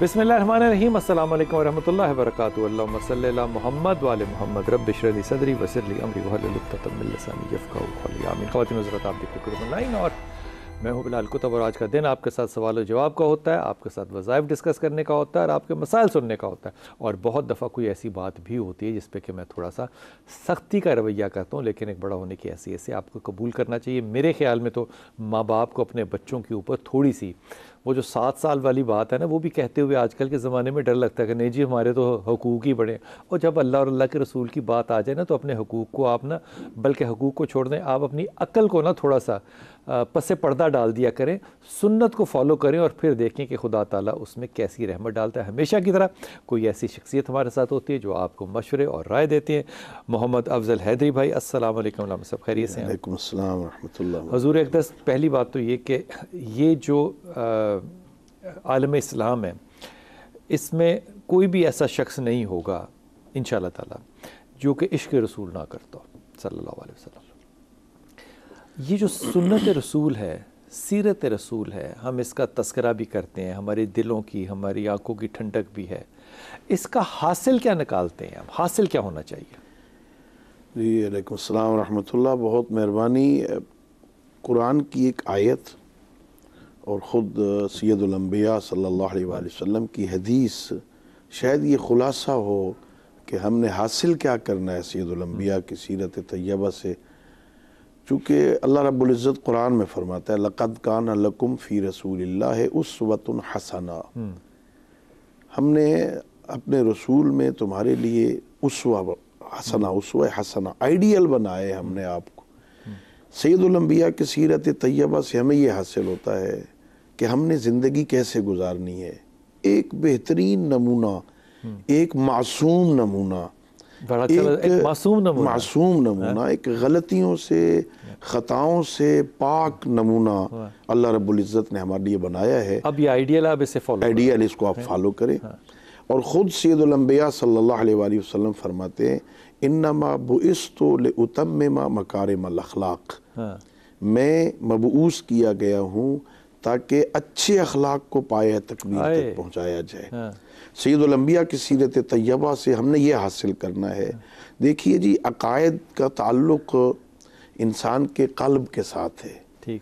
بسم اللہ الرحمن الرحیم، السلام علیکم ورحمۃ اللہ وبرکاتہ۔ اللہم صلی علی محمد وعلی محمد، رب اشرح لی صدری ویسر لی امری واحلل عقدۃ من لسانی یفقہوا قولی، آمین۔ خواتین حضرات، آپ دیکھ رہے ہیں لائن، اور میں ہوں بلال کتب، اور آج کا دن آپ کے ساتھ سوال و جواب کا ہوتا ہے، آپ کے ساتھ وظائف ڈسکس کرنے کا ہوتا ہے، اور آپ کے مسائل سننے کا ہوتا ہے۔ اور بہت دفعہ کوئی ایسی بات بھی ہوتی ہے جس پہ کہ میں تھوڑا سا سختی کا رویہ کرتا ہوں، لیکن ایک بڑا ہونے کی حیثیت سے آپ کو قبول کرنا چاہیے۔ میرے خیال میں تو ماں باپ کو اپنے بچوں کے اوپر تھوڑی سی وہ جو 7 سال والی بات ہے نا، وہ بھی کہتے ہوئے آج کل کے زمانے میں ڈر لگتا ہے کہ نہیں جی ہمارے تو حقوق ہی بڑے، اور جب اللہ اور اللہ کے رسول کی بات آ جائے نا تو اپنے حقوق کو آپ نا، بلکہ حقوق کو چھوڑ دیں، آپ اپنی عقل کو نا تھوڑا سا پس پردہ ڈال دیا کریں، سنت کو فالو کریں، اور پھر دیکھیں کہ خدا تعالیٰ اس میں کیسی رحمت ڈالتا ہے۔ ہمیشہ کی طرح کوئی ایسی شخصیت ہمارے ساتھ ہوتی ہے جو آپ کو مشورے اور رائے دیتے ہیں۔ محمد افضل حیدری بھائی، السلام علیکم ورحمۃ اللہ، سب خیریت سے ہیں؟ وعلیکم السلام ورحمۃ اللہ۔ حضور اقدس، پہلی بات تو یہ کہ یہ جو عالم اسلام ہے، اس میں کوئی بھی ایسا شخص نہیں ہوگا انشاءاللہ تعالیٰ جو کہ عشق رسول نہ کرتا صلی اللہ علیہ وسلم۔ یہ جو سنت رسول ہے، سیرت رسول ہے، ہم اس کا تذکرہ بھی کرتے ہیں، ہمارے دلوں کی، ہماری آنکھوں کی ٹھنڈک بھی ہے، اس کا حاصل کیا نکالتے ہیں ہم؟ حاصل کیا ہونا چاہیے؟ جی علیکم السلام ورحمۃ اللہ، بہت مہربانی۔ قرآن کی ایک آیت اور خود سید الانبیاء صلی اللہ علیہ وآلہ وسلم کی حدیث، شاید یہ خلاصہ ہو کہ ہم نے حاصل کیا کرنا ہے سید الانبیاء کی سیرت طیبہ سے۔ چونکہ اللہ رب العزت قرآن میں فرماتا ہے لَقَدْ كَانَ لَكُمْ فِي رَسُولِ اللَّهِ أُسْوَةٌ حَسَنَةٌ، ہم نے اپنے رسول میں تمہارے لیے اسوہ حسنہ آئیڈیل بنائے ہم نے آپ کو۔ سید الانبیاء کی سیرت طیبہ سے ہمیں یہ حاصل ہوتا ہے کہ ہم نے زندگی کیسے گزارنی ہے، ایک بہترین نمونہ، ایک معصوم نمونہ، معصوم نمونہ، ایک غلطیوں سے، خطاؤں سے پاک نمونہ اللہ رب العزت نے ہمارے لیے بنایا ہے۔ اب یہ آئیڈیل آپ اسے فالو کریں، آئیڈیل اس کو آپ فالو کریں۔ اور خود سید الانبیاء صلی اللہ علیہ وآلہ وسلم فرماتے ہیں انما بعثت لأتمم مکارم الاخلاق، میں مبعوث کیا گیا ہوں تاکہ اچھے اخلاق کو پایہ تکمیل تک پہنچایا جائے۔ سید الانبیاء کی سیرت طیبہ سے ہم نے یہ حاصل کرنا ہے۔ دیکھیے جی، عقائد کا تعلق انسان کے قلب کے ساتھ ہے۔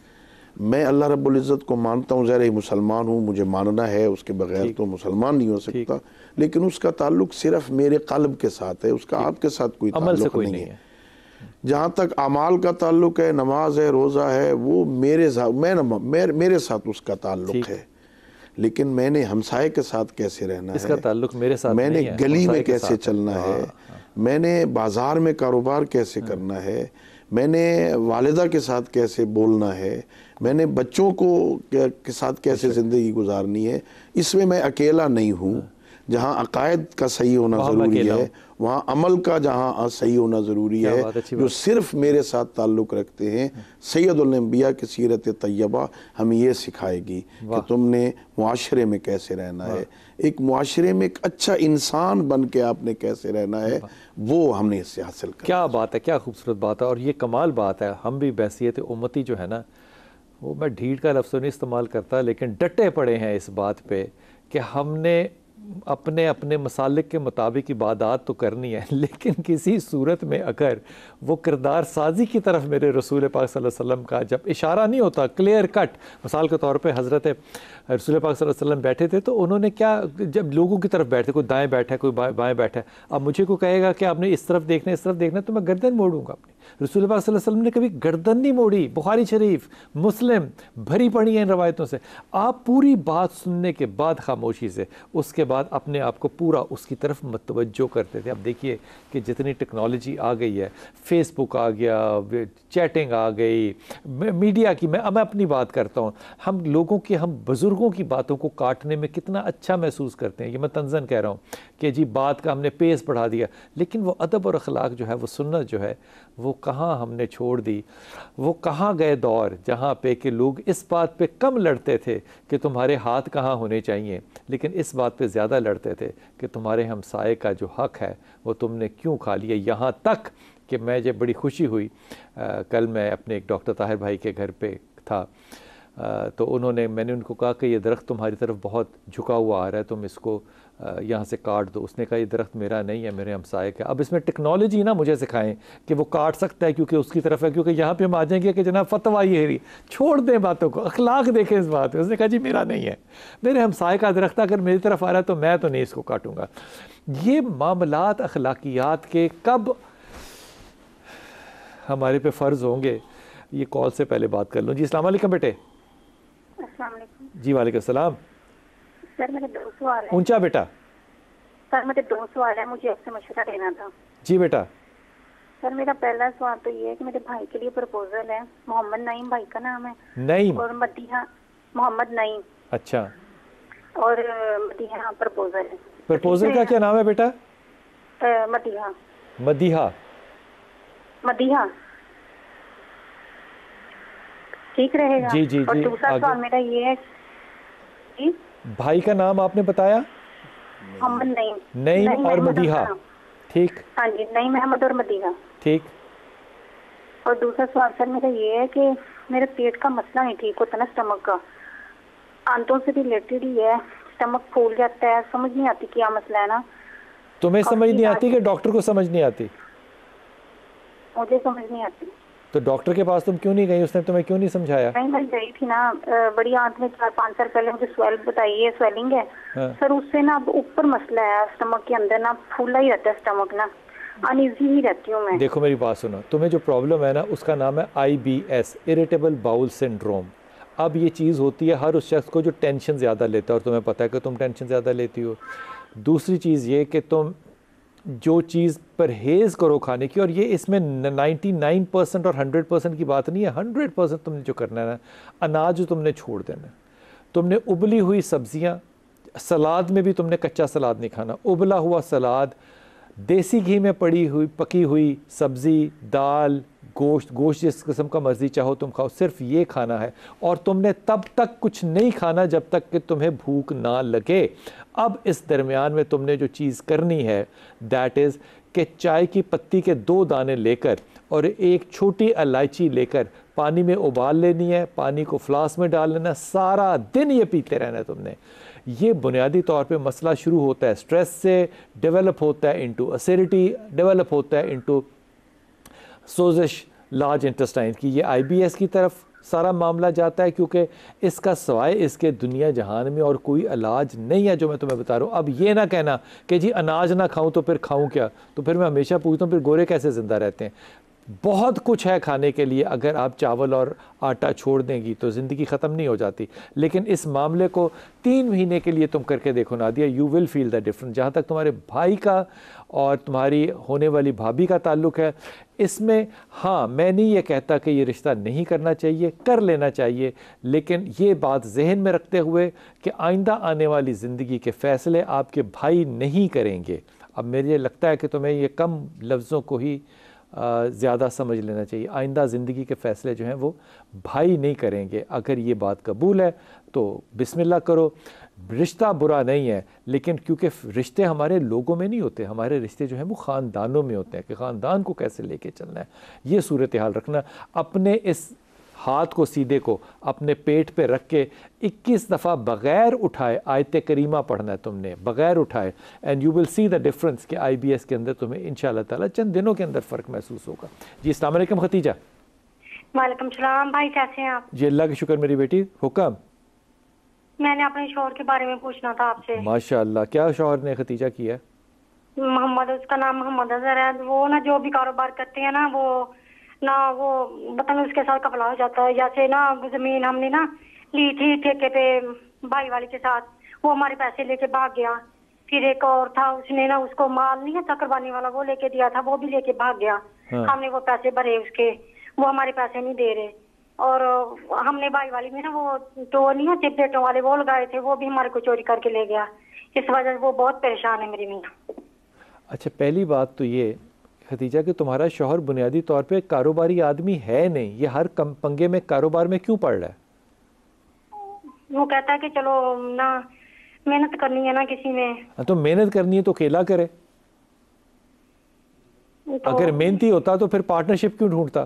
میں اللہ رب العزت کو مانتا ہوں، ظاہر ہے مسلمان ہوں، مجھے ماننا ہے، اس کے بغیر تو مسلمان نہیں ہو سکتا، لیکن اس کا تعلق صرف میرے قلب کے ساتھ ہے، اس کا آپ کے ساتھ کوئی تعلق نہیں ہے۔ جہاں تک اعمال کا تعلق ہے، نماز ہے، روزہ ہے، وہ میرے ساتھ اس کا تعلق ہے، لیکن میں نے ہمسائے کے ساتھ کیسے رہنا ہے، اس کا تعلق میرے ساتھ میں نے نہیں ہے، گلی میں کیسے چلنا ہے، میں نے بازار میں کاروبار کیسے کرنا ہے، میں نے والدہ کے ساتھ کیسے بولنا ہے، میں نے بچوں کے ساتھ کیسے زندگی گزارنی ہے، اس میں اکیلا نہیں ہوں۔ جہاں عقائد کا صحیح ہونا ضروری ہے، وہاں عمل کا جہاں صحیح ہونا ضروری ہے، جو صرف میرے ساتھ تعلق رکھتے ہیں۔ سید الانبیاء کی سیرت طیبہ ہمیں یہ سکھائے گی کہ تم نے معاشرے میں کیسے رہنا ہے، ایک معاشرے میں ایک اچھا انسان بن کے آپ نے کیسے رہنا ہے، وہ ہم نے اس سے حاصل کرنا۔ کیا بات ہے، کیا خوبصورت بات ہے، اور یہ کمال بات ہے۔ ہم بھی بحیثیت امتی جو ہے نا، وہ میں ڈھیٹ کا لفظ نہیں استعمال کرتا، لیکن ڈٹے پڑے ہیں اس بات پہ کہ ہم نے اپنے مسالک کے مطابق عبادات تو کرنی ہے، لیکن کسی صورت میں اگر وہ کردار سازی کی طرف میرے رسول پاک صلی اللہ علیہ وسلم کا جب اشارہ نہیں ہوتا کلیئر کٹ، مثال کے طور پہ حضرت رسول پاک صلی اللہ علیہ وسلم بیٹھے تھے تو انہوں نے کیا، جب لوگوں کی طرف بیٹھے، کوئی دائیں بیٹھا ہے، کوئی بائیں بیٹھا ہے، اب مجھے کو کہے گا کہ آپ نے اس طرف دیکھنا ہے، اس طرف دیکھنا ہے، تو میں گردن موڑوں گا اپنی۔ رسول پاک صلی اللہ علیہ وسلم نے کبھی گردن نہیں موڑی۔ بخاری شریف، مسلم بھری پڑی ہیں ان روایتوں سے۔ آپ پوری بات سننے کے بعد خاموشی سے، اس کے بعد اپنے آپ کو پورا اس کی طرف متوجہ کرتے تھے۔ اب دیکھیے کہ جتنی ٹیکنالوجی آ گئی ہے، فیس بک آ گیا، چیٹنگ آ گئی، میڈیا کی، میں اپنی بات کرتا ہوں، ہم لوگوں کی، ہم بزرگوں کی باتوں کو کاٹنے میں کتنا اچھا محسوس کرتے ہیں۔ یہ میں طنزاً کہہ رہا ہوں کہ جی بات کا ہم نے پیس بڑھا دیا، لیکن وہ ادب اور اخلاق جو ہے، وہ سنت جو ہے، وہ کہاں ہم نے چھوڑ دی؟ وہ کہاں گئے دور جہاں پہ کہ لوگ اس بات پہ کم لڑتے تھے کہ تمہارے ہاتھ کہاں ہونے چاہیے، لیکن اس بات پہ زیادہ لڑتے تھے کہ تمہارے ہمسائے کا جو حق ہے وہ تم نے کیوں کھا لیا۔ یہاں تک کہ میں جب بڑی خوشی ہوئی، کل میں اپنے ایک ڈاکٹر طاہر بھائی کے گھر پہ تھا، تو میں نے ان کو کہا کہ یہ درخت تمہاری طرف بہت جھکا ہوا آ رہا ہے، تم اس کو یہاں سے کاٹ دو۔ اس نے کہا یہ درخت میرا نہیں ہے، میرے ہمسائے کا۔ اب اس میں ٹیکنالوجی نا مجھے سکھائیں کہ وہ کاٹ سکتا ہے کیونکہ اس کی طرف ہے، کیونکہ یہاں پہ ہم آ جائیں گے کہ جناب فتویٰ یہ ہے، چھوڑ دیں باتوں کو، اخلاق دیکھیں اس بات میں۔ اس نے کہا جی میرا نہیں ہے، میرے ہمسائے کا درخت اگر میری طرف آ رہا ہے تو میں تو نہیں اس کو کاٹوں گا۔ یہ معاملات اخلاقیات کے کب ہمارے پہ فرض ہوں گے؟ یہ کال سے پہلے بات کر لوں۔ جی السلام علیکم بیٹے۔ السلام علیکم جی وعلیکم السلام۔ سر، میرے 2 سوال ہیں۔ اونچا بیٹا۔ سر میرے 2 سوال ہیں، مجھے آپ سے مشورہ لینا تھا۔ جی بیٹا۔ سر میرا پہلا سوال تو یہ ہے کہ میرے بھائی کے لیے پرپوزل ہے، محمد نعیم بھائی کا نام ہے، نعیم اور مدیحہ، محمد نعیم، اچھا، اور مدیحہ پرپوزل ہے۔ پرپوزل کا کیا نام ہے بیٹا؟ مدیحہ۔ مدیحہ۔ مدیحہ ٹھیک رہے گا؟ جی جی اور جی، دوسرا سوال میرا یہ ہے، جی بھائی کا نام آپ نے بتایا؟ محمد نعیم۔ نعیم اور مدیحہ، ٹھیک؟ ہاں جی، نعیم احمد اور مدیحہ۔ ٹھیک۔ اور دوسرا سوال سر میرا یہ ہے کہ میرے پیٹ کا مسئلہ نہیں ٹھیک ہوتا نا، اسٹمک کا، آنتوں سے ریلیٹڈ ہی ہے، اسٹمک پھول جاتا ہے، سمجھ نہیں آتی کیا مسئلہ ہے نا۔ تمہیں سمجھ نہیں آتی کہ ڈاکٹر کو سمجھ نہیں آتی؟ مجھے سمجھ نہیں آتی۔ تو ڈاکٹر کے پاس تم کیوں نہیں گئی؟ اس نے تمہیں کیوں نہیں سمجھایا؟ نہیں، میں گئی تھی نا، بڑی آنت میں 4-5 سال پہلے مجھے سویلنگ ہے سر، اس سے نا اب اوپر مسئلہ ہے، اسٹمک کے اندر نا پھولا ہی رہتا ہے اسٹمک نا، انیزی ہی رہتی ہوں میں۔ دیکھو میری بات سنو، تمہیں جو پرابلم ہے نا اس کا نام ہے IBS، اریٹیبل باؤل سنڈروم۔ اب یہ چیز ہوتی ہے ہر اس شخص کو جو ٹینشن زیادہ لیتا ہے، اور تمہیں پتہ ہے کہ تم ٹینشن زیادہ لیتی ہو۔ دوسری چیز یہ کہ تم جو چیز پرہیز کرو کھانے کی، اور یہ اس میں 99% اور 100% کی بات نہیں ہے، 100% تم نے جو کرنا ہے نا، اناج جو تم نے چھوڑ دینا ہے، تم نے ابلی ہوئی سبزیاں، سلاد میں بھی تم نے کچا سلاد نہیں کھانا، ابلا ہوا سلاد، دیسی گھی میں پکی ہوئی سبزی، دال، گوشت جس قسم کا مرضی چاہو تم کھاؤ، صرف یہ کھانا ہے۔ اور تم نے تب تک کچھ نہیں کھانا جب تک کہ تمہیں بھوک نہ لگے۔ اب اس درمیان میں تم نے جو چیز کرنی ہے دیٹ از کہ چائے کی پتی کے 2 دانے لے کر اور ایک چھوٹی الائچی لے کر پانی میں ابال لینی ہے، پانی کو فلاس میں ڈال لینا، سارا دن یہ پیتے رہنا ہے تم نے۔ یہ بنیادی طور پہ مسئلہ شروع ہوتا ہے سٹریس سے، ڈیولپ ہوتا ہے انٹو اسیڈیٹی، ڈیولپ ہوتا ہے انٹو سوزش لارج انٹسٹائن کی، یہ IBS کی طرف سارا معاملہ جاتا ہے، کیونکہ اس کا سوائے اس کے دنیا جہان میں اور کوئی علاج نہیں ہے جو میں تمہیں بتا رہا ہوں۔ اب یہ نہ کہنا کہ جی اناج نہ کھاؤں تو پھر کھاؤں کیا، تو پھر میں ہمیشہ پوچھتا ہوں پھر گورے کیسے زندہ رہتے ہیں؟ بہت کچھ ہے کھانے کے لیے، اگر آپ چاول اور آٹا چھوڑ دیں گی تو زندگی ختم نہیں ہو جاتی، لیکن اس معاملے کو 3 مہینے کے لیے تم کر کے دیکھو Nadia, you will feel the difference. جہاں تک تمہارے بھائی کا اور تمہاری ہونے والی بھابھی کا تعلق ہے، اس میں ہاں میں نہیں یہ کہتا کہ یہ رشتہ نہیں کرنا چاہیے، کر لینا چاہیے، لیکن یہ بات ذہن میں رکھتے ہوئے کہ آئندہ آنے والی زندگی کے فیصلے آپ کے بھائی نہیں کریں گے۔ اب مجھے لگتا ہے کہ تمہیں یہ کم لفظوں کو ہی زیادہ سمجھ لینا چاہیے، آئندہ زندگی کے فیصلے جو ہیں وہ بھائی نہیں کریں گے۔ اگر یہ بات قبول ہے تو بسم اللہ کرو، رشتہ برا نہیں ہے، لیکن کیونکہ رشتے ہمارے لوگوں میں نہیں ہوتے، ہمارے رشتے جو ہیں وہ خاندانوں میں ہوتے ہیں، کہ خاندان کو کیسے لے کے چلنا ہے، یہ صورتحال رکھنا۔ اپنے اس ہاتھ کو سیدھے کو اپنے پیٹ پہ رکھ کے 21 دفعہ بغیر اٹھائے آیت کریمہ پڑھنا ہے تم نے، بغیر اٹھائے، and you will see the difference کہ IBS کے اندر تمہیں انشاءاللہ تعالیٰ چند دنوں کے اندر فرق محسوس ہوگا۔ جی السلام علیکم ختیجہ۔ وعلیکم السلام بھائی، کیسے ہیں آپ؟ جی اللہ کا شکر میری بیٹی، حکم۔ میں نے اپنے شوہر کے بارے میں پوچھنا تھا آپ سے۔ ماشاءاللہ، کیا شوہر نے ختیجہ کیا ہے؟ محمد، اس کا نام محمد اظہر ہے۔ وہ نا جو بھی کاروبار کرتے ہیں نا، وہ بدتمیز کے ساتھ کفلا ہو جاتا ہے۔ جیسے نا زمین ہم نے نا لی تھی ٹھیکے پہ بھائی والے کے ساتھ، وہ ہمارے پیسے لے کے بھاگ گیا۔ پھر ایک اور تھا، اس نے نا اس کو مال نہیں ہے قربانی والا، وہ لے کے دیا تھا، وہ بھی لے کے بھاگ گیا۔ ہم نے وہ پیسے بھرے اس کے، وہ ہمارے پیسے نہیں دے رہے۔ اور ہم نے بھائی والی میں نا وہ تو نہیں ہے چپلیٹوں والے وہ لگائے تھے، وہ بھی ہمارے کو چوری کر کے لے گیا۔ اس وجہ سے وہ بہت پریشان ہے میری میاں۔ اچھا، پہلی بات تو یہ ختیجہ کہ تمہارا شوہر بنیادی طور پہ کاروباری آدمی ہے نہیں، یہ ہر پنگے میں کاروبار میں کیوں پڑ رہا ہے؟ وہ کہتا ہے کہ چلو نا محنت کرنی ہے نا کسی میں۔ تو محنت کرنی ہے تو اکیلا کرے، اگر محنتی ہوتا تو پھر پارٹنرشپ کیوں ڈھونڈتا؟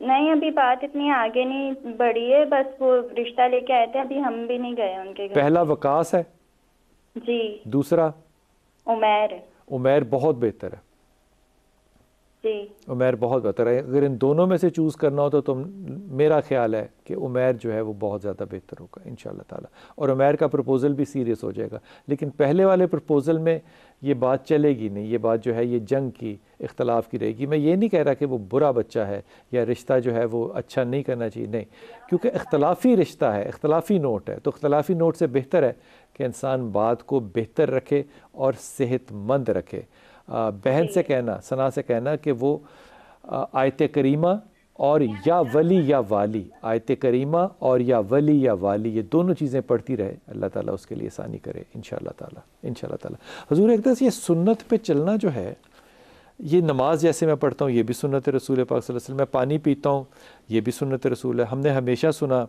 نہیں ابھی بات اتنی آگے نہیں بڑھی ہے، بس وہ رشتہ لے کے آئے تھے، ابھی ہم بھی نہیں گئے ان کے گھر۔ پہلا وقاص ہے جی۔ دوسرا عمیر۔ عمیر بہت بہتر ہے، جی عمیر بہت بہتر ہے۔ اگر ان دونوں میں سے چوز کرنا ہو تو میرا خیال ہے کہ عمیر جو ہے وہ بہت زیادہ بہتر ہوگا انشاءاللہ تعالیٰ، اور عمیر کا پرپوزل بھی سیریس ہو جائے گا۔ لیکن پہلے والے پرپوزل میں یہ بات چلے گی نہیں، یہ بات جو ہے یہ جنگ کی، اختلاف کی رہے گی۔ میں یہ نہیں کہہ رہا کہ وہ برا بچہ ہے یا رشتہ جو ہے وہ اچھا نہیں کرنا چاہیے، نہیں، کیونکہ اختلافی رشتہ ہے، اختلافی نوٹ ہے، تو اختلافی نوٹ سے بہتر ہے کہ انسان بات کو بہتر رکھے اور صحت مند رکھے۔ بہن سے کہنا، ثنا سے کہنا کہ وہ آیت کریمہ اور یا ولی یا والی، آیت کریمہ اور یا ولی یا والی، یہ دونوں چیزیں پڑھتی رہے، اللہ تعالیٰ اس کے لیے آسانی کرے انشاءاللہ تعالیٰ، انشاءاللہ تعالیٰ۔ حضور اقدس یہ سنت پہ چلنا جو ہے، یہ نماز جیسے میں پڑھتا ہوں یہ بھی سنت رسول پاک صلی اللہ علیہ وسلم، میں پانی پیتا ہوں یہ بھی سنت رسول ہے۔ ہم نے ہمیشہ سنا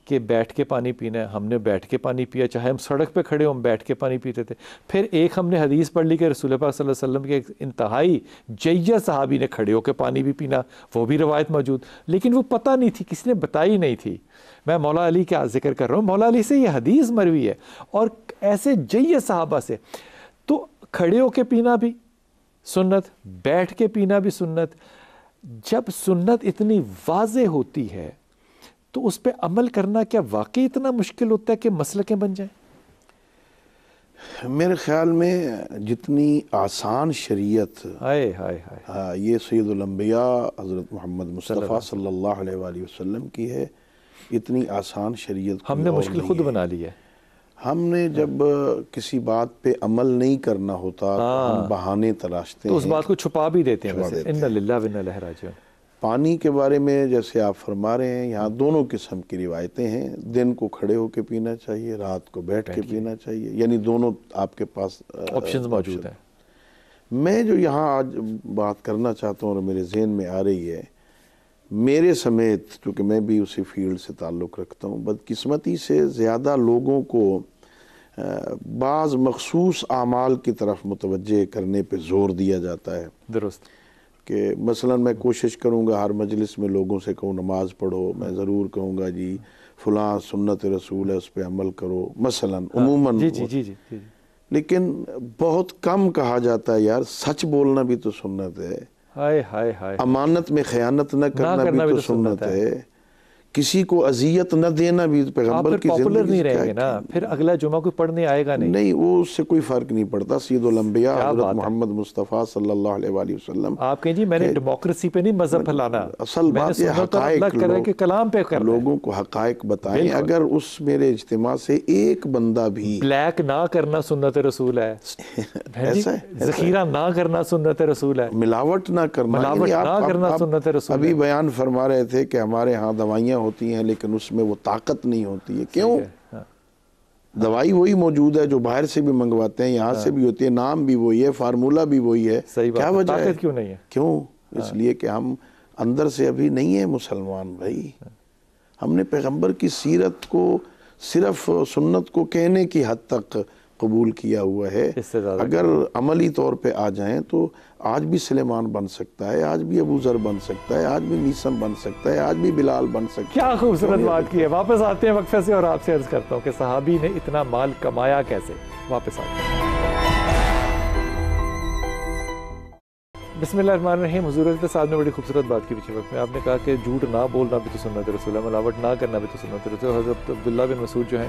کہ بیٹھ کے پانی پینا ہے، ہم نے بیٹھ کے پانی پیا، چاہے ہم سڑک پہ کھڑے ہوں ہم بیٹھ کے پانی پیتے تھے۔ پھر ایک ہم نے حدیث پڑھ لی کہ رسول پاک صلی اللہ علیہ وسلم کے ایک انتہائی جیّد صحابی نے کھڑے ہو کے پانی بھی پینا، وہ بھی روایت موجود، لیکن وہ پتہ نہیں تھی، کسی نے بتائی نہیں تھی۔ میں مولا علی کا ذکر کر رہا ہوں، مولا علی سے یہ حدیث مروی ہے، اور ایسے جیّد صحابہ سے، تو کھڑے ہو کے پینا بھی سنت، بیٹھ کے پینا بھی سنت۔ جب سنت اتنی واضح ہوتی ہے تو اس پہ عمل کرنا کیا واقعی اتنا مشکل ہوتا ہے کہ مسلکیں بن جائیں؟ میرے خیال میں جتنی آسان شریعت ہائے ہائے ہائے یہ سید الانبیاء حضرت محمد مصطفیٰ صلی اللہ علیہ وآلہ وسلم کی ہے، اتنی آسان شریعت ہم نے مشکل خود بنا لی ہے۔ ہم نے جب کسی بات پہ عمل نہیں کرنا ہوتا تو ہم بہانے تراشتے ہیں، تو اس بات کو چھپا بھی دیتے ہیں ویسے۔ اِنَّ لِلَّهِ وَإِنَّا إِلَيْهِ راجعون۔ پانی کے بارے میں جیسے آپ فرما رہے ہیں، یہاں دونوں قسم کی روایتیں ہیں، دن کو کھڑے ہو کے پینا چاہیے، رات کو بیٹھ کے پینا چاہیے، یعنی دونوں آپ کے پاس آپشنز موجود ہیں۔ میں جو یہاں آج بات کرنا چاہتا ہوں اور میرے ذہن میں آ رہی ہے، میرے سمیت، چونکہ میں بھی اسی فیلڈ سے تعلق رکھتا ہوں، بدقسمتی سے زیادہ لوگوں کو بعض مخصوص اعمال کی طرف متوجہ کرنے پہ زور دیا جاتا ہے۔ درست۔ کہ مثلا میں کوشش کروں گا ہر مجلس میں لوگوں سے کہوں نماز پڑھو، میں ضرور کہوں گا جی فلاں سنت رسول ہے اس پہ عمل کرو، مثلا عموماً، جی۔ لیکن بہت کم کہا جاتا ہے یار سچ بولنا بھی تو سنت ہے، ہائے ہائے ہائے، امانت میں خیانت نہ کرنا بھی تو سنت ہے، کسی کو اذیت نہ دینا بھی پیغمبر کی زندگی پاپولر نہیں سے رہیں گے نا، پھر اگلا جمعہ کوئی پڑھنے آئے گا نہیں، وہ اس سے کوئی فرق نہیں پڑتا۔ سید الانبیاء حضرت محمد مصطفیٰ صلی اللہ علیہ وآلہ وسلم، آپ کہیں جی میں نے ڈیموکریسی پہ نہیں مذہب پھیلانا، اصل بات یہ حقائق، کلام پہ کرنا، لوگوں کو حقائق بتائیں۔ اگر اس میرے اجتماع سے ایک بندہ بھی بلیک نہ کرنا سنت رسول ہے، ذخیرہ نہ کرنا سنت رسول ہے، ملاوٹ نہ کرنا سنت رسول ہے۔ ابھی بیان فرما رہے تھے کہ ہمارے ہاں دوائیاں ہوتی ہیں لیکن اس میں وہ طاقت نہیں ہوتی ہے، کیوں؟ دوائی وہی موجود ہے جو باہر سے بھی منگواتے ہیں، یہاں سے بھی ہوتی ہے، نام بھی وہی ہے، فارمولہ بھی وہی ہے، کیا وجہ ہے؟ طاقت کیوں نہیں ہے؟ کیوں؟ اس لیے کہ ہم اندر سے ابھی نہیں ہیں مسلمان بھائی۔ ہم نے پیغمبر کی سیرت کو صرف سنت کو کہنے کی حد تک قبول کیا ہوا ہے، اگر عملی طور پہ آ جائیں تو آج بھی سلیمان بن سکتا ہے، آج بھی ابو ذر بن سکتا ہے، آج بھی میثم بن سکتا ہے، آج بھی بلال بن سکتا ہے۔ کیا خوبصورت بات کی ہے۔ واپس آتے ہیں وقفے سے اور آپ سے عرض کرتا ہوں کہ صحابی نے اتنا مال کمایا کیسے؟ واپس آتے ہیں۔ بسم اللہ الرحمن الرحیم۔ حضور اقدس صاحب نے بڑی خوبصورت بات کی پیچھے وقت میں، آپ نے کہا کہ جھوٹ نہ بولنا بھی تو سنت رسول ہے، ملاوٹ نہ کرنا بھی تو سنت رسول ہے۔ حضرت عبداللہ بن مسعود جو ہیں،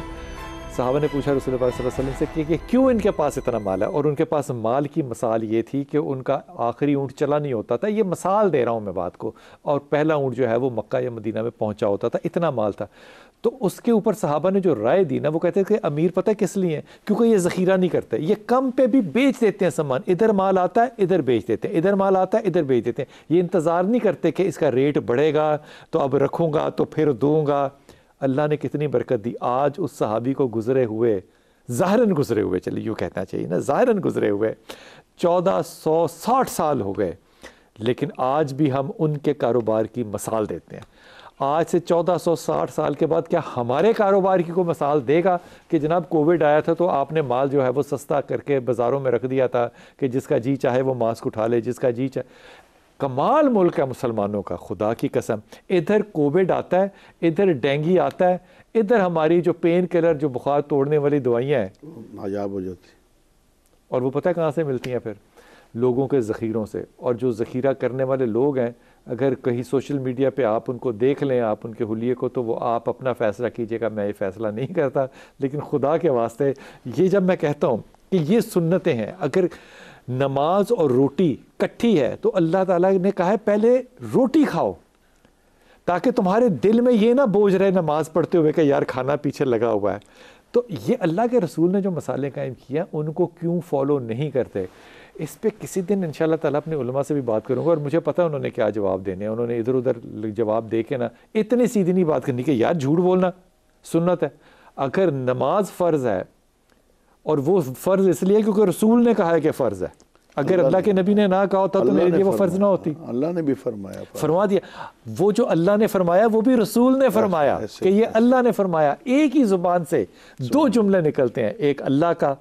صحابہ نے پوچھا رسول اللہ صلی اللہ علیہ وسلم سے کہ کیوں ان کے پاس اتنا مال ہے، اور ان کے پاس مال کی مثال یہ تھی کہ ان کا آخری اونٹ چلا نہیں ہوتا تھا، یہ مثال دے رہا ہوں میں بات کو، اور پہلا اونٹ جو ہے وہ مکہ یا مدینہ میں پہنچا ہوتا تھا، اتنا مال تھا۔ تو اس کے اوپر صحابہ نے جو رائے دی نا، وہ کہتے ہیں کہ امیر پتہ کس لیے ہیں؟ کیونکہ یہ ذخیرہ نہیں کرتے، یہ کم پہ بھی بیچ دیتے ہیں سامان، ادھر مال آتا ہے ادھر بیچ دیتے ہیں، ادھر مال آتا ہے ادھر بیچ دیتے ہیں، یہ انتظار نہیں کرتے کہ اس کا ریٹ بڑھے گا تو اب رکھوں گا تو پھر دوں گا۔ اللہ نے کتنی برکت دی، آج اس صحابی کو گزرے ہوئے، ظاہراً گزرے ہوئے، چلیے یوں کہنا چاہیے نا، ظاہراً گزرے ہوئے 1460 سال ہو گئے، لیکن آج بھی ہم ان کے کاروبار کی مثال دیتے ہیں۔ آج سے 1460 سال کے بعد کیا ہمارے کاروبار کی کوئی مثال دے گا کہ جناب کووڈ آیا تھا تو آپ نے مال جو ہے وہ سستا کر کے بازاروں میں رکھ دیا تھا کہ جس کا جی چاہے وہ ماسک اٹھا لے، جس کا جی چاہے؟ کمال ملک ہے مسلمانوں کا، خدا کی قسم. ادھر کووڈ آتا ہے، ادھر ڈینگی آتا ہے، ادھر ہماری جو پین کلر جو بخار توڑنے والی دوائیاں ہیں نایاب ہو جاتی، اور وہ پتہ کہاں سے ملتی ہیں پھر؟ لوگوں کے ذخیروں سے. اور جو ذخیرہ کرنے والے لوگ ہیں، اگر کہیں سوشل میڈیا پہ آپ ان کو دیکھ لیں، آپ ان کے حلیے کو، تو وہ آپ اپنا فیصلہ کیجئے گا، میں یہ فیصلہ نہیں کرتا. لیکن خدا کے واسطے یہ جب میں کہتا ہوں کہ یہ سنتیں ہیں، اگر نماز اور روٹی کٹھی ہے تو اللہ تعالیٰ نے کہا ہے پہلے روٹی کھاؤ، تاکہ تمہارے دل میں یہ نہ بوجھ رہے نماز پڑھتے ہوئے کہ یار کھانا پیچھے لگا ہوا ہے. تو یہ اللہ کے رسول نے جو مسالے قائم کیا ان کو کیوں فالو نہیں کرتے؟ اس پہ کسی دن انشاءاللہ تعالیٰ اپنے علماء سے بھی بات کروں گا، اور مجھے پتہ ہے انہوں نے کیا جواب دینے ہیں. انہوں نے ادھر ادھر جواب دے کے نا اتنی سیدھی نہیں بات کرنی کہ یار جھوٹ بولنا سنت ہے. اگر نماز فرض ہے، اور وہ فرض اس لیے کیونکہ رسول نے کہا ہے کہ فرض ہے، اگر اللہ کے نبی نے نہ کہا ہوتا تو میرے لیے وہ فرض نہ ہوتی. اللہ نے بھی فرمایا، فرما دیا. وہ جو اللہ نے فرمایا وہ بھی رسول نے فرمایا کہ یہ اللہ نے فرمایا. ایک ہی زبان سے دو جملے نکلتے ہیں، ایک اللہ کا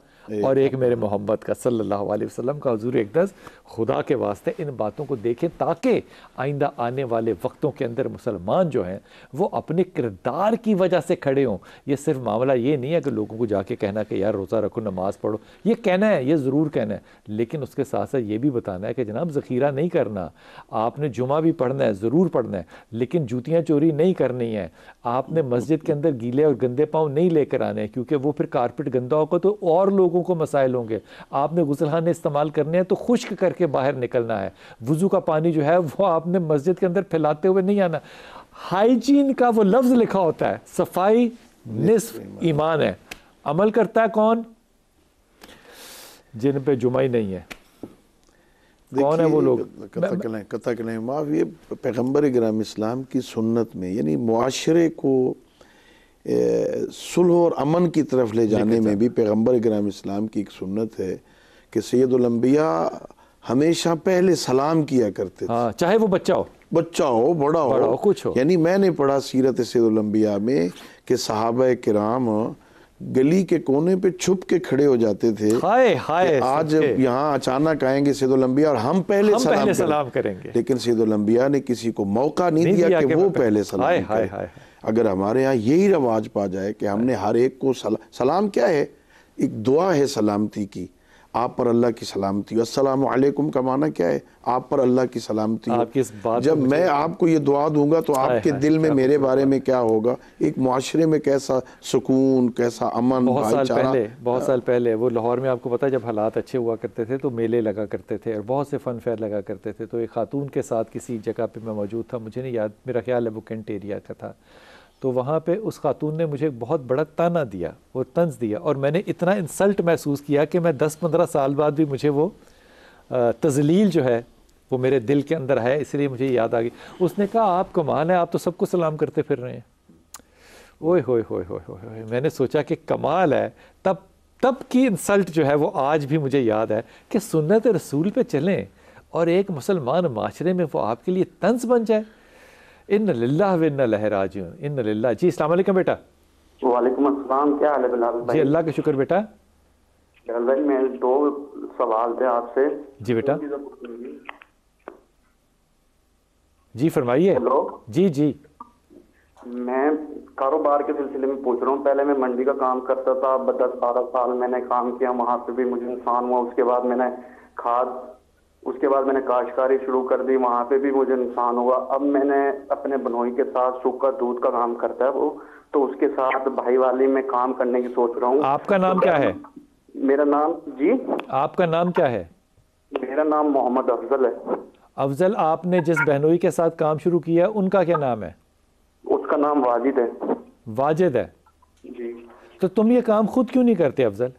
اور ایک میرے محمد کا صلی اللہ علیہ وسلم کا. حضور اقدس خدا کے واسطے ان باتوں کو دیکھیں تاکہ آئندہ آنے والے وقتوں کے اندر مسلمان جو ہیں وہ اپنے کردار کی وجہ سے کھڑے ہوں. یہ صرف معاملہ یہ نہیں ہے کہ لوگوں کو جا کے کہنا کہ یار روزہ رکھو، نماز پڑھو. یہ کہنا ہے، یہ ضرور کہنا ہے، لیکن اس کے ساتھ ساتھ یہ بھی بتانا ہے کہ جناب ذخیرہ نہیں کرنا. آپ نے جمعہ بھی پڑھنا ہے، ضرور پڑھنا ہے، لیکن جوتیاں چوری نہیں کرنی ہے. آپ نے مسجد کے اندر گیلے اور گندے پاؤں نہیں لے کر آنے ہیں، کیونکہ وہ پھر کارپٹ گندا ہوگا تو اور لوگوں کو مسائل ہوں گے. آپ نے غسل خانے استعمال کرنے ہیں تو خشک کر کے باہر نکلنا ہے. وضو کا پانی جو ہے وہ آپ نے مسجد کے اندر پھیلاتے ہوئے نہیں آنا. ہائیجین کا وہ لفظ لکھا ہوتا ہے، صفائی نصف ایمان ہے. عمل کرتا ہے کون؟ جن پہ جمعہ ہی نہیں ہے. کون ہے وہ لوگ؟ قطع کلام معاف. یہ پیغمبر گرامی اسلام کی سنت میں، یعنی معاشرے کو صلح اور امن کی طرف لے جانے میں بھی پیغمبر گرامی اسلام کی ایک سنت ہے کہ سید الانبیاء ہمیشہ پہلے سلام کیا کرتے تھے، چاہے وہ بچہ ہو، بڑا ہو، کچھ ہو. یعنی میں نے پڑھا سیرت سید الانبیاء میں کہ صحابہ کرام گلی کے کونے پہ چھپ کے کھڑے ہو جاتے تھے کہ آج یہاں اچانک آئیں گے سید الانبیاء اور ہم پہلے سلام کریں گے. لیکن سید الانبیاء نے کسی کو موقع نہیں دیا کہ وہ پہلے سلام کرے. اگر ہمارے ہاں یہی رواج پا جائے کہ ہم نے ہر ایک کو سلام کیا ہے؟ ایک دعا ہے سلامتی کی، آپ پر اللہ کی سلامتی ہو. السلام علیکم کا معنی کیا ہے؟ آپ پر اللہ کی سلامتی ہو. جب میں آپ کو یہ دعا دوں گا تو آپ کے دل میں میرے بارے میں کیا ہوگا؟ ایک معاشرے میں کیسا سکون، کیسا امن. بہت سال پہلے وہ لاہور میں آپ کو پتا جب حالات اچھے ہوا کرتے تھے تو میلے لگا کرتے تھے اور بہت سے فن فیئر لگا کرتے تھے. تو ایک خاتون کے ساتھ کسی جگہ پہ میں موجود تھا، مجھے نہیں یاد، میرا خیال ہے وہ کینٹ ایریا کا تھا. تو وہاں پہ اس خاتون نے مجھے بہت بڑا تانا دیا، وہ طنز دیا، اور میں نے اتنا انسلٹ محسوس کیا کہ میں 10-15 سال بعد بھی مجھے وہ تذلیل جو ہے وہ میرے دل کے اندر ہے، اس لیے مجھے یاد آ گئی. اس نے کہا آپ کمال ہے، آپ تو سب کو سلام کرتے پھر رہے ہیں. اوئے ہوئے ہوئے ہوئے ہوئے. میں نے سوچا کہ کمال ہے. تب کی انسلٹ جو ہے وہ آج بھی مجھے یاد ہے کہ سنت رسول پہ چلیں اور ایک مسلمان معاشرے میں وہ آپ کے لیے طنز بن جائے. ان للہ و انا الیہ راجعون. ان للہ. جی السلام علیکم بیٹا. وعلیکم السلام. کیا حال ہے بلال بھائی؟ جی اللہ کا شکر بیٹا. بلال بھائی میں 2 سوال تھے آپ سے. جی بیٹا. جی فرمائیے. ہیلو. جی میں کاروبار کے سلسلے میں پوچھ رہا ہوں. پہلے میں منڈی کا کام کرتا تھا، 10-12 سال میں نے کام کیا، وہاں پہ بھی مجھے نقصان ہوا. اس کے بعد میں نے اس کے بعد میں نے کاشتکاری شروع کر دی، وہاں پہ بھی مجھے نقصان ہوا. اب میں نے اپنے بنوئی کے ساتھ سوکھا دودھ کا کام کرتا ہے وہ، تو اس کے ساتھ بھائی والی میں کام کرنے کی سوچ رہا ہوں. آپ کا نام کیا ہے؟ میرا نام جی آپ کا نام کیا ہے؟ میرا نام محمد افضل ہے. افضل، آپ نے جس بہنوئی کے ساتھ کام شروع کیا ان کا کیا نام ہے؟ اس کا نام واجد ہے. واجد ہے جی. تو تم یہ کام خود کیوں نہیں کرتے افضل؟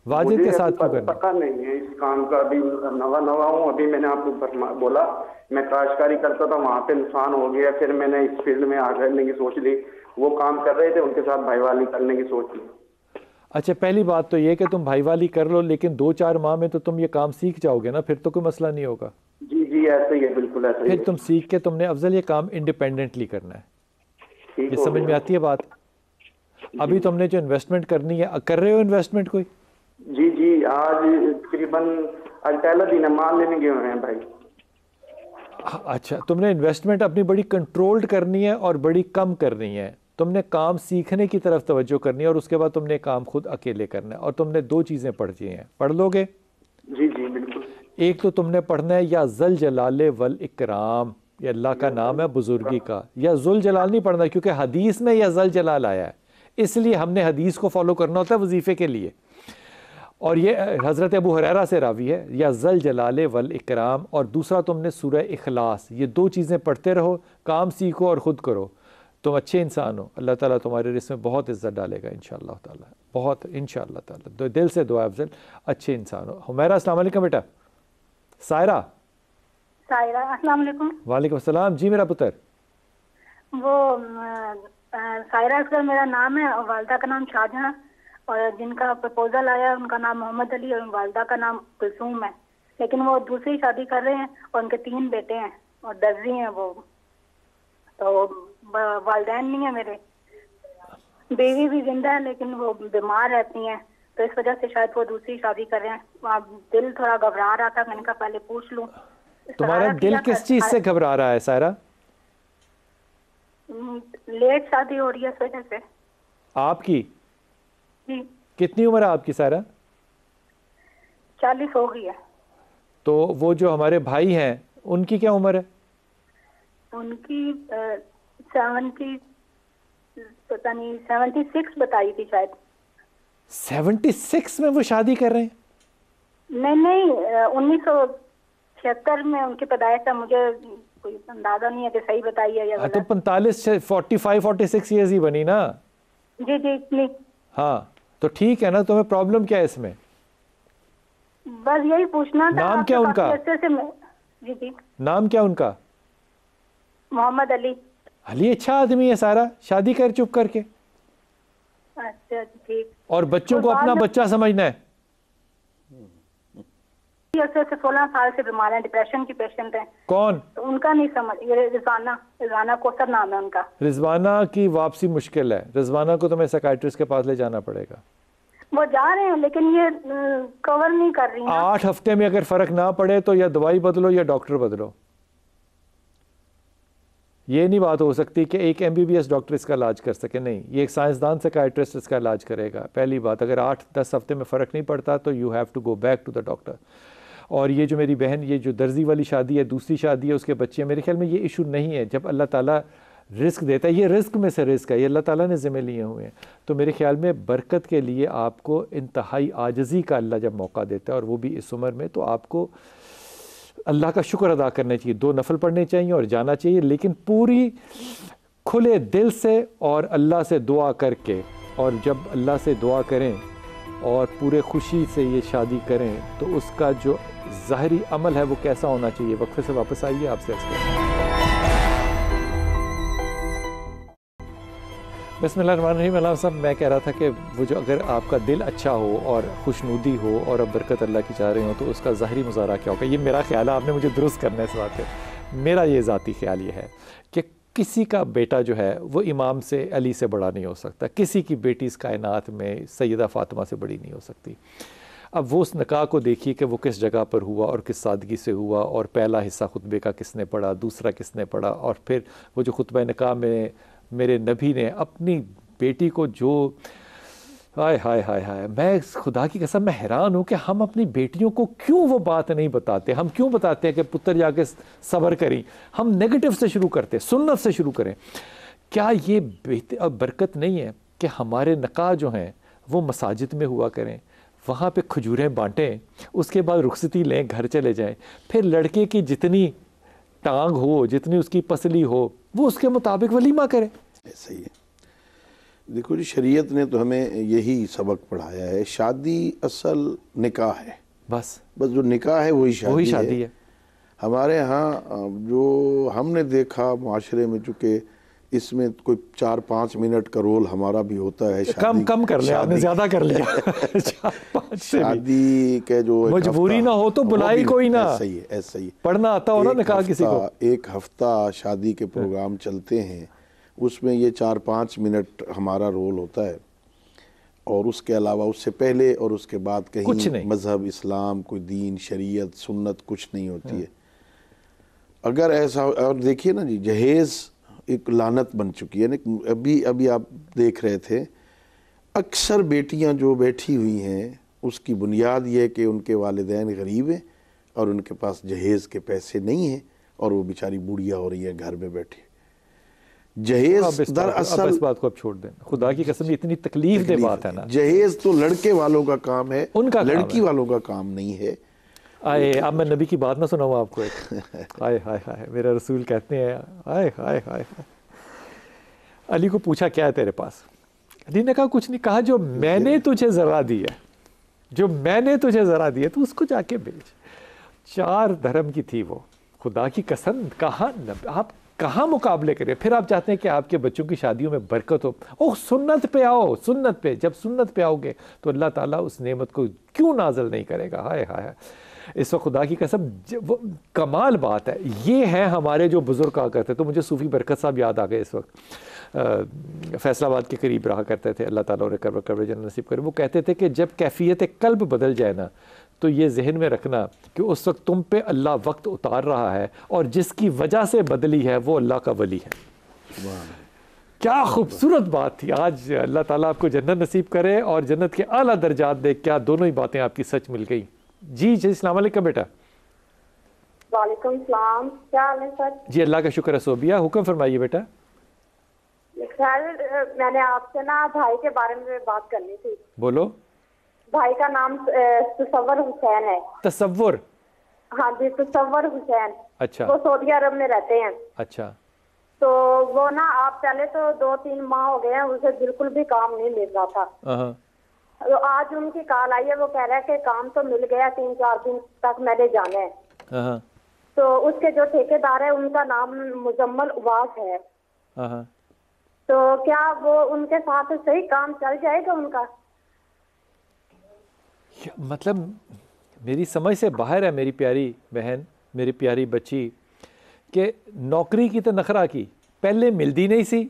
واجد کے ساتھ کیوں کرتے؟ پتہ نہیں ہے اس کام کا، ابھی نوا ہوں. ابھی میں نے آپ کو بولا میں کاشتکاری کرتا تھا، وہاں پہ نقصان ہو گیا، پھر میں نے اس فیلڈ میں آگے کرنے کی سوچ لی. وہ کام کر رہے تھے، ان کے ساتھ بھائی والی کرنے کی سوچ لی. اچھا، پہلی بات تو یہ کہ تم بھائی والی کر لو، لیکن 2-4 ماہ میں تو تم یہ کام سیکھ جاؤ گے نا، پھر تو کوئی مسئلہ نہیں ہوگا. جی ایسے ہی ہے، بالکل ایسے ہی. پھر تم سیکھ کے تم نے افضل یہ کام انڈیپینڈنٹلی کرنا ہے. یہ سمجھ میں آتی ہے بات؟ ابھی تم نے جو انویسٹمنٹ کرنی ہے، کر رہے ہو انویسٹمنٹ کوئی؟ جی آج تقریباً پہلا دن مال لینے گئے ہوئے ہیں بھائی. اچھا، تم نے انویسٹمنٹ اپنی بڑی کنٹرولڈ کرنی ہے اور بڑی کم کرنی ہے. تم نے کام سیکھنے کی طرف توجہ کرنی ہے اور اس کے بعد تم نے کام خود اکیلے کرنا ہے. اور تم نے 2 چیزیں پڑھی ہیں, پڑھ لو گے؟ جی جی بالکل. ایک تو تم نے پڑھنا ہے یا ذل جلال والاکرام, یہ اللہ کا نام ہے بزرگی کا. یا ذل جلال نہیں پڑھنا کیونکہ حدیث میں یا ذل جلال آیا ہے, اس لیے ہم نے حدیث کو فالو کرنا ہوتا ہے وظیفے کے لیے. اور یہ حضرت ابو ہریرہ سے راوی ہے, یا ذل جلال والاکرام. اور دوسرا تم نے سورہ اخلاص. یہ 2 چیزیں پڑھتے رہو, کام سیکھو اور خود کرو, تم اچھے انسان ہو. اللہ تعالیٰ تمہارے رزق میں بہت عزت ڈالے گا انشاءاللہ تعالیٰ, بہت انشاءاللہ تعالیٰ. دل سے دعا افضل, اچھے انسان ہو. حمیرہ السلام علیکم بیٹا. سائرہ السلام علیکم. وعلیکم السلام. جی میرا پتر. وہ سائرہ اصغر میرا نام ہے اور والدہ کا نام شاہجہاں, اور جن کا پرپوزل آیا ان کا نام محمد علی اور والدہ کا نام کلثوم ہے. لیکن وہ دوسری شادی کر رہے ہیں اور ان کے 3 بیٹے ہیں اور درزی ہیں وہ, تو والدین نہیں ہیں میرے. بیوی بھی زندہ ہے لیکن وہ بیمار رہتی ہیں, تو اس وجہ سے شاید وہ دوسری شادی کر رہے ہیں. دل تھوڑا گھبرا رہا تھا, میں نے کہا پہلے پوچھ لوں. تمہارا دل کس چیز سے گھبرا رہا ہے سائرہ؟ لیٹ شادی ہو رہی ہے اس وجہ سے. آپ کی جی. کتنی عمر ہے آپ کی سائرہ؟ 40 ہو گئی ہے. تو وہ جو ہمارے بھائی ہیں ان کی کیا عمر ہے؟ ان کی 70 پتہ نہیں 76 بتائی تھی شاید. 76 میں وہ شادی کر رہے ہیں؟ نہیں 1976 میں ان کی پیدائش ہے. مجھے کوئی اندازہ نہیں ہے کہ صحیح بتائی ہے یا غلط. تو 45 46 ایئرز ہی بنی نا. جی جی اتنی. ہاں تو ٹھیک ہے نا. تمہیں پرابلم کیا ہے اس میں؟ بس یہی پوچھنا تھا. نام کیا ان کا؟ جی جی. نام کیا ان کا؟ محمد علی. علی اچھا آدمی ہے سارا, شادی کر چپ کر کے. اچھا ٹھیک. اور بچوں کو اپنا بچہ سمجھنا ہے. 16 سال سے بیمار ہیں, ڈپریشن کی پیشنٹ ہیں. کون؟ تو ان کا نہیں سمجھ. یہ رضوانہ کوثر نام ہے ان کا. رضوانہ کی واپسی مشکل ہے. رضوانہ کو تمہیں سائیکٹرسٹ کے پاس لے جانا پڑے گا. وہ جا رہے ہیں لیکن یہ کور نہیں کر رہی ہیں. 8 ہفتے میں اگر فرق نہ پڑے تو یا دوائی بدلو یا ڈاکٹر بدلو. یہ نہیں بات ہو سکتی کہ ایک MBBS ڈاکٹر اس کا علاج کر سکے. نہیں, یہ ایک سائنسدان سائیکٹرسٹ اس کا علاج کرے گا. پہلی بات, اگر 8-10 ہفتے میں فرق نہیں پڑتا تو you have to go back to the doctor. اور یہ جو میری بہن, یہ جو درزی والی شادی ہے, دوسری شادی ہے, اس کے بچے ہیں, میرے خیال میں یہ ایشو نہیں ہے. جب اللہ تعالیٰ رزق دیتا ہے, یہ رزق میں سے رزق ہے, یہ اللہ تعالیٰ نے ذمہ لیے ہوئے ہیں. تو میرے خیال میں برکت کے لیے آپ کو انتہائی عاجزی کا اللہ جب موقع دیتا ہے, اور وہ بھی اس عمر میں, تو آپ کو اللہ کا شکر ادا کرنا چاہیے. 2 نفل پڑھنے چاہیے اور جانا چاہیے, لیکن پوری کھلے دل سے اور اللہ سے دعا کر کے. اور جب اللہ سے دعا کریں اور پورے خوشی سے یہ شادی کریں تو اس کا جو ظاہری عمل ہے وہ کیسا ہونا چاہیے. وقفے سے واپس آئیے, آپ سے بسم اللہ الرحمن الرحیم. علامہ صاحب, میں کہہ رہا تھا کہ وہ جو اگر آپ کا دل اچھا ہو اور خوشنودی ہو اور اب برکت اللہ کی چاہ رہے ہوں تو اس کا ظاہری مظاہرہ کیا ہوگا. یہ میرا خیال ہے, آپ نے مجھے درست کرنا ہے اس بات پہ. میرا یہ ذاتی خیال یہ ہے کہ کسی کا بیٹا جو ہے وہ امام سے, علی سے بڑا نہیں ہو سکتا. کسی کی بیٹی اس کائنات میں سیدہ فاطمہ سے بڑی نہیں ہو سکتی. اب وہ اس نکاح کو دیکھیے کہ وہ کس جگہ پر ہوا اور کس سادگی سے ہوا, اور پہلا حصہ خطبے کا کس نے پڑھا, دوسرا کس نے پڑھا, اور پھر وہ جو خطبہ نکاح میں میرے نبی نے اپنی بیٹی کو جو ہائے ہائے ہائے ہائے, میں خدا کی قسم میں حیران ہوں کہ ہم اپنی بیٹیوں کو کیوں وہ بات نہیں بتاتے. ہم کیوں بتاتے ہیں کہ پتر جا کے صبر کریں. ہم نیگیٹو سے شروع کرتے, سنت سے شروع کریں. کیا یہ برکت نہیں ہے کہ ہمارے نکاح جو ہیں وہ مساجد میں ہوا کریں, وہاں پہ کھجوریں بانٹیں, اس کے بعد رخصتی لیں, گھر چلے جائیں, پھر لڑکے کی جتنی ٹانگ ہو, جتنی اس کی پسلی ہو, وہ اس کے مطابق ولیمہ کریں. صحیح ہے. دیکھو جی, شریعت نے تو ہمیں یہی سبق پڑھایا ہے. شادی اصل نکاح ہے, بس جو نکاح ہے وہی شادی ہے. ہمارے ہاں جو ہم نے دیکھا معاشرے میں, چونکہ اس میں کوئی 4-5 منٹ کا رول ہمارا بھی ہوتا ہے. کم کر لیا آپ نے, زیادہ کر لیا. شادی کے جو مجبوری نہ ہو تو بلائی کوئی نہ. صحیح ہے, ایسا ہی پڑھنا آتا ہو نا نکاح کسی کو. 1 ہفتہ شادی کے پروگرام چلتے ہیں, اس میں یہ 4-5 منٹ ہمارا رول ہوتا ہے, اور اس کے علاوہ اس سے پہلے اور اس کے بعد کہیں مذہب اسلام, کوئی دین, شریعت, سنت کچھ نہیں ہوتی ہے. اگر ایسا، اور دیکھیے نا جی، جہیز ایک لعنت بن چکی ہے. ابھی آپ دیکھ رہے تھے اکثر بیٹیاں جو بیٹھی ہوئی ہیں اس کی بنیاد یہ ہے کہ ان کے والدین غریب ہیں اور ان کے پاس جہیز کے پیسے نہیں ہیں اور وہ بیچاری بوڑھیا ہو رہی ہے گھر میں بیٹھی. جہیز دراصل، اس بات کو اب چھوڑ دیں، خدا کی قسم اتنی تکلیف دہ بات ہے نا. جہیز تو لڑکے والوں کا کام ہے، ان کا لڑکی والوں کا کام نہیں ہے. آئے اب میں نبی کی بات نہ سناؤں آپ کو ایک. آئے ہائے ہائے، میرا رسول کہتے ہیں آئے ہائے ہائے. علی کو پوچھا کیا ہے تیرے پاس؟ علی نے کہا کچھ نہیں. کہا جو میں نے تجھے ذرا دی ہے، جو میں نے تجھے ذرا دی ہے تو اس کو جا کے بیچ. 4 درہم کی تھی وہ. خدا کی قسم کہاں آپ کہاں مقابلے کریں؟ پھر آپ چاہتے ہیں کہ آپ کے بچوں کی شادیوں میں برکت ہو. اوہ سنت پہ آؤ، سنت پہ. جب سنت پہ آؤ گے تو اللہ تعالیٰ اس نعمت کو کیوں نازل نہیں کرے گا؟ ہائے ہائے. اس وقت خدا کی قسم وہ کمال بات ہے. یہ ہے ہمارے جو بزرگ کہا کرتے. تو مجھے صوفی برکت صاحب یاد آ گئے اس وقت، فیصل آباد کے قریب رہا کرتے تھے، اللہ تعالیٰ انہیں قبر جنت نصیب کرے. وہ کہتے تھے کہ جب کیفیت قلب بدل جائے نا تو یہ ذہن میں رکھنا کہ اس وقت تم پہ اللہ وقت اتار رہا ہے اور جس کی وجہ سے بدلی ہے وہ اللہ کا ولی ہے. کیا خوبصورت بات تھی. آج اللہ تعالیٰ آپ کو جنت نصیب کرے اور جنت کے اعلیٰ درجات دے. کیا دونوں ہی باتیں آپ کی سچ مل گئی. جی السلام علیکم بیٹا. وعلیکم السلام، کیا حال ہے سر؟ جی اللہ کا شکر ہے. صوبیہ حکم فرمائیے بیٹا. سر میں نے آپ سے نا بھائی کے بارے میں بات کرنی تھی. بولو. بھائی کا نام تصور حسین ہے. تصور؟ ہاں جی تصور حسین. اچھا. وہ سعودی عرب میں رہتے ہیں. اچھا. تو وہ نا آپ پہلے تو 2-3 ماہ ہو گئے ہیں اسے بالکل بھی کام نہیں مل رہا تھا. تو آج ان کی کال آئی ہے، وہ کہہ رہا ہے کہ کام تو مل گیا، 3-4 دن تک میں نے جانا ہے. تو اس کے جو ٹھیکیدار ہے ان کا نام مزمل اواز ہے. تو کیا وہ ان کے ساتھ صحیح کام چل جائے گا ان کا؟ مطلب میری سمجھ سے باہر ہے میری پیاری بہن، میری پیاری بچی، کہ نوکری کی تو نخرا کی پہلے ملتی نہیں سی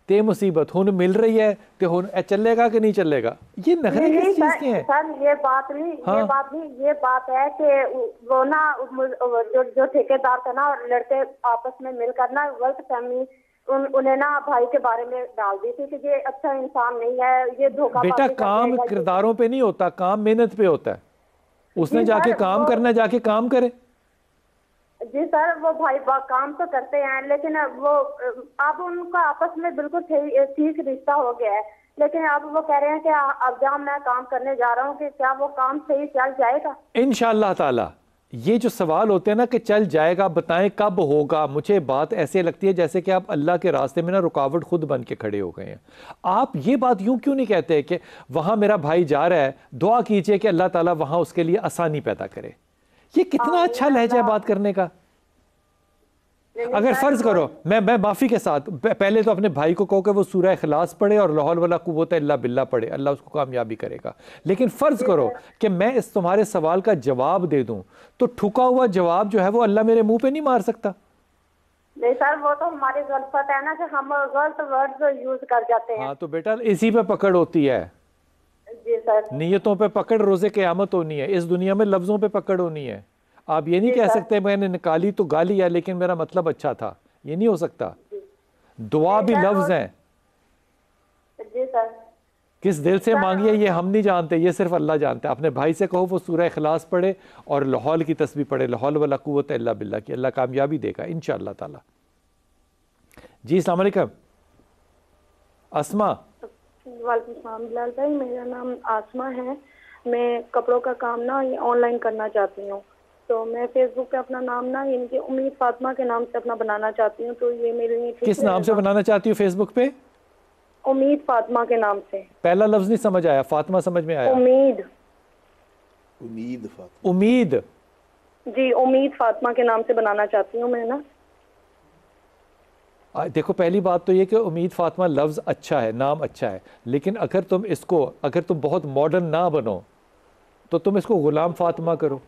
تے مصیبت ہن مل رہی ہے تے ہن چلے گا کہ نہیں چلے گا. یہ نخرے کس چیز کے ہیں؟ سر یہ بات نہیں، یہ بات نہیں، یہ بات ہے کہ وہ نا جو ٹھیکیدار تھا نا لڑکے آپس میں مل کر نا غلط فہمی انہیں نا بھائی کے بارے میں ڈال دی تھی کہ یہ اچھا انسان نہیں ہے، یہ دھوکہ بیٹا کام کرداروں پہ نہیں ہوتا، کام محنت پہ ہوتا ہے. اس نے جا کے کام کرنا، جا کے کام کرے. جی سر وہ بھائی کام تو کرتے ہیں لیکن وہ اب ان کا آپس میں بالکل ٹھیک رشتہ ہو گیا ہے، لیکن اب وہ کہہ رہے ہیں کہ اب جہاں میں کام کرنے جا رہا ہوں کہ کیا وہ کام صحیح چل جائے گا؟ انشاءاللہ تعالی. یہ جو سوال ہوتے ہیں نا کہ چل جائے گا، بتائیں کب ہوگا، مجھے بات ایسے لگتی ہے جیسے کہ آپ اللہ کے راستے میں نا رکاوٹ خود بن کے کھڑے ہو گئے ہیں. آپ یہ بات یوں کیوں نہیں کہتے کہ وہاں میرا بھائی جا رہا ہے، دعا کیجئے کہ اللہ تعالیٰ وہاں اس کے لیے آسانی پیدا کرے. یہ کتنا اچھا لہجہ ہے بات کرنے کا. اگر فرض کرو میں معافی کے ساتھ پہلے تو اپنے بھائی کو کہو کہ وہ سورہ اخلاص پڑھے اور لا حول ولا قوت الا باللہ پڑھے، اللہ اس کو کامیابی کرے گا. لیکن فرض کرو کہ میں اس تمہارے سوال کا جواب دے دوں تو ٹھکا ہوا جواب جو ہے وہ اللہ میرے منہ پہ نہیں مار سکتا. نہیں سر وہ تو ہماری غلط ہے نا کہ ہم غلط ورڈز یوز کر جاتے ہیں. ہاں تو بیٹا اسی پہ پکڑ ہوتی ہے. جی سر. نیتوں پہ پکڑ روز قیامت ہونی ہے. اس دنیا میں لفظوں پہ پکڑ ہونی ہے. آپ یہ نہیں کہہ سکتے میں نے نکالی تو گالی ہے لیکن میرا مطلب اچھا تھا، یہ نہیں ہو سکتا. دعا بھی لفظ ہیں. جی سر. کس دل سے مانگیے یہ ہم نہیں جانتے، یہ صرف اللہ جانتا ہے. اپنے بھائی سے کہو وہ سورہ اخلاص پڑھے اور لا حول کی تسبیح پڑھے، لا حول ولا قوت الا باللہ کی. اللہ کامیابی دے گا انشاءاللہ تعالی. جی السلام علیکم. اسما. وعلیکم السلام بلال بھائی، میرا نام آسما ہے. میں کپڑوں کا کام نا آن لائن کرنا چاہتی ہوں، تو میں فیس بک پہ اپنا نام نا ان کے امید فاطمہ کے نام سے اپنا بنانا چاہتی ہوں. تو یہ میرے لیے کس نام سے بنانا چاہتی ہوں فیس بک پہ؟ امید فاطمہ کے نام سے. پہلا لفظ نہیں سمجھ آیا، فاطمہ سمجھ میں آیا. امید. امید فاطمہ. امید. جی امید فاطمہ کے نام سے بنانا چاہتی ہوں میں نا. دیکھو پہلی بات تو یہ کہ امید فاطمہ لفظ اچھا ہے، نام اچھا ہے، لیکن اگر تم بہت ماڈرن نہ بنو تو تم اس کو غلام فاطمہ کرو،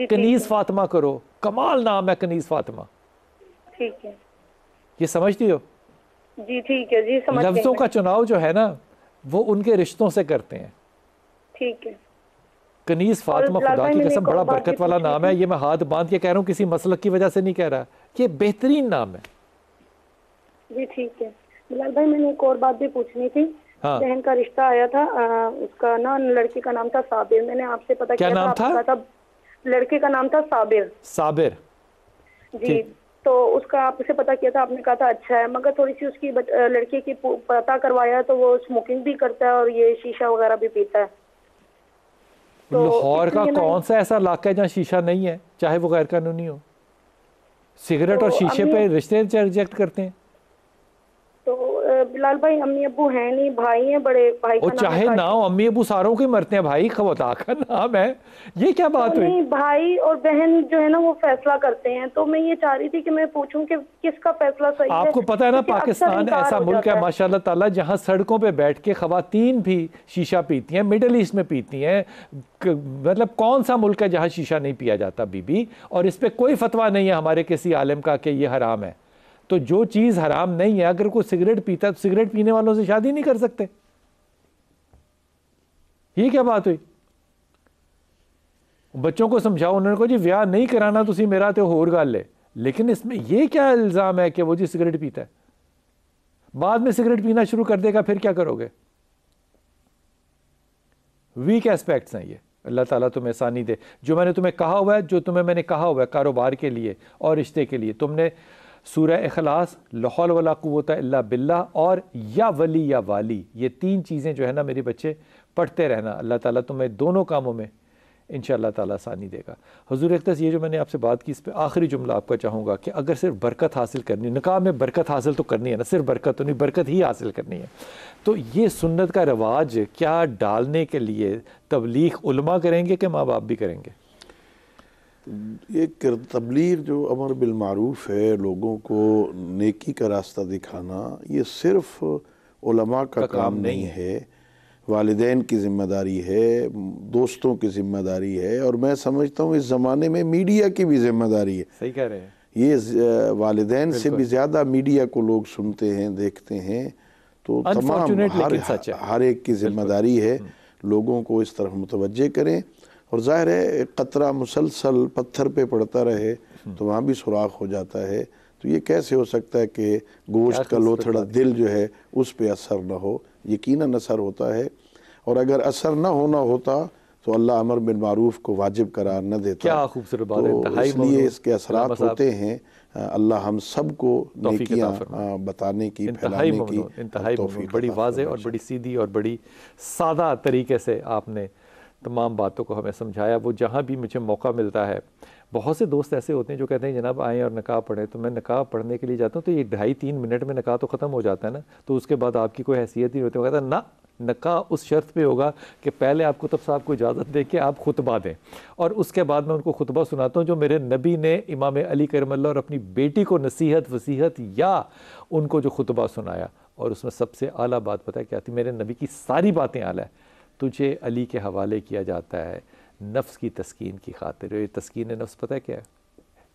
کنیز فاطمہ کرو. کمال نام ہے کنیز فاطمہ. ٹھیک ہے. یہ سمجھتی ہو؟ جی ٹھیک ہے. جی سمجھ. لفظوں کا چناؤ جو ہے نا وہ ان کے رشتوں سے کرتے ہیں. ٹھیک ہے. کنیز فاطمہ خدا کی قسم بڑا برکت والا نام ہے. یہ میں ہاتھ باندھ کے کہہ رہا ہوں, کسی مسلک کی وجہ سے نہیں کہہ رہا, یہ بہترین نام ہے. جی ٹھیک ہے. بلال بھائی میں نے ایک اور بات بھی پوچھنی تھی. بہن کا رشتہ آیا تھا, اس کا نا لڑکی کا نام تھا صابر. میں نے آپ سے پتا کیا نام تھا؟ لڑکے کا نام تھا صابر. صابر جی. تو اس کا آپ سے پتا کیا تھا, آپ نے کہا تھا اچھا ہے, مگر تھوڑی سی اس کی لڑکی کی پتا کروایا تو وہ اسموکنگ بھی کرتا ہے اور یہ شیشہ وغیرہ بھی پیتا ہے. لاہور کا کون سا ایسا علاقہ ہے جہاں شیشہ نہیں ہے, چاہے وہ غیر قانونی ہو؟ سگریٹ اور شیشے پہ رشتے ریجیکٹ کرتے ہیں. تو بلال بھائی امی ابو ہیں نہیں, بھائی ہیں بڑے, بھائی کا نام چاہے نہ ہو, امی ابو ساروں کے مرتے ہیں, بھائی خدا کا نام ہے, یہ کیا بات ہوئی؟ بھائی اور بہن جو ہے نا وہ فیصلہ کرتے ہیں. تو میں یہ چاہ رہی تھی کہ میں پوچھوں کہ کس کا فیصلہ صحیح ہے. آپ کو پتا ہے نا پاکستان ایسا ملک ہے ماشاء اللہ تعالیٰ جہاں سڑکوں پہ بیٹھ کے خواتین بھی شیشہ پیتی ہیں, مڈل ایسٹ میں پیتی ہیں. مطلب کون سا ملک ہے جہاں شیشہ نہیں پیا جاتا بی بی, اور اس پہ کوئی فتویٰ نہیں ہے ہمارے کسی عالم کا کہ یہ حرام ہے. تو جو چیز حرام نہیں ہے, اگر کوئی سگریٹ پیتا ہے تو سگریٹ پینے والوں سے شادی نہیں کر سکتے. یہ کیا بات ہوئی؟ بچوں کو سمجھاؤ, انہوں نے کہا جی ویاہ نہیں کرانا تسی میرا تے ہور گل لے, لیکن اس میں یہ کیا الزام ہے کہ وہ جی سگریٹ پیتا ہے, بعد میں سگریٹ پینا شروع کر دے گا, پھر کیا کرو گے؟ ویک ایسپیکٹس ہیں یہ. اللہ تعالیٰ تمہیں آسانی دے. جو میں نے تمہیں کہا ہوا ہے, جو تمہیں میں نے کہا ہوا ہے کاروبار کے لیے اور رشتے کے لیے, تم نے سورہ اخلاص, لا حول ولا قوت الا باللہ اور یا ولی یا والی, یہ تین چیزیں جو ہے نا میرے بچے پڑھتے رہنا. اللہ تعالیٰ تمہیں دونوں کاموں میں انشاءاللہ تعالیٰ آسانی دے گا. حضور اقدس یہ جو میں نے آپ سے بات کی, اس پہ آخری جملہ آپ کا چاہوں گا کہ اگر صرف برکت حاصل کرنی, نکاح میں برکت حاصل تو کرنی ہے نا, صرف برکت تو نہیں, برکت ہی حاصل کرنی ہے, تو یہ سنت کا رواج کیا ڈالنے کے لیے تبلیغ علماء کریں گے کہ ماں باپ بھی کریں گے؟ یہ تبلیغ جو امر بالمعروف ہے, لوگوں کو نیکی کا راستہ دکھانا, یہ صرف علماء کا کام نہیں ہے, والدین کی ذمہ داری ہے, دوستوں کی ذمہ داری ہے, اور میں سمجھتا ہوں اس زمانے میں میڈیا کی بھی ذمہ داری ہے. صحیح کہہ رہے ہیں. یہ والدین سے بھی زیادہ میڈیا کو لوگ سنتے ہیں, دیکھتے ہیں, تو تمام ہر ایک کی ذمہ داری ہے لوگوں کو اس طرف متوجہ کریں. اور ظاہر ہے قطرہ مسلسل پتھر پہ پڑتا رہے تو وہاں بھی سوراخ ہو جاتا ہے. تو یہ کیسے ہو سکتا ہے کہ گوشت کا لوتھڑا دل جو ہے اس پہ اثر نہ ہو؟ یقیناً اثر ہوتا ہے, اور اگر اثر نہ ہونا ہوتا تو اللہ امر بالمعروف کو واجب قرار نہ دیتا. کیا خوبصورت بات ہے. تو اس لیے اس کے اثرات ہوتے ہیں. اللہ ہم سب کو نیکیاں بتانے کی, پھیلانے کی توفیق. بڑی واضح اور بڑی سیدھی اور بڑی سادہ طریقے سے آپ نے تمام باتوں کو ہمیں سمجھایا. وہ جہاں بھی مجھے موقع ملتا ہے, بہت سے دوست ایسے ہوتے ہیں جو کہتے ہیں جناب آئیں اور نکاح پڑھیں, تو میں نکاح پڑھنے کے لیے جاتا ہوں تو یہ 2.5-3 منٹ میں نکاح تو ختم ہو جاتا ہے نا, تو اس کے بعد آپ کی کوئی حیثیت ہی ہوتی ہے. وہ کہتا ہے نا, نکاح اس شرط پہ ہوگا کہ پہلے آپ کتب صاحب کو اجازت دے کے آپ خطبہ دیں, اور اس کے بعد میں ان کو خطبہ سناتا ہوں جو میرے نبی نے امام علی کرم اللہ اور اپنی بیٹی کو نصیحت وصیحت یا ان کو جو خطبہ سنایا. اور اس میں سب سے اعلیٰ بات پتہ ہے کیا تھی؟ میرے نبی کی ساری باتیں اعلیٰ ہے. تجھے علی کے حوالے کیا جاتا ہے نفس کی تسکین کی خاطر. یہ تسکین نفس پتہ ہے کیا ہے؟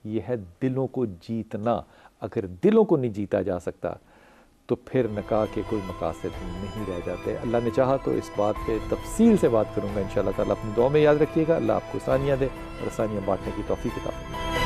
یہ ہے دلوں کو جیتنا. اگر دلوں کو نہیں جیتا جا سکتا تو پھر نکاح کے کوئی مقاصد نہیں رہ جاتے. اللہ نے چاہا تو اس بات پہ تفصیل سے بات کروں گا انشاءاللہ تعالیٰ. اپنی دعا میں یاد رکھیے گا. اللہ آپ کو آسانیاں دے اور آسانیاں بانٹنے کی توفیق عطا فرمائے.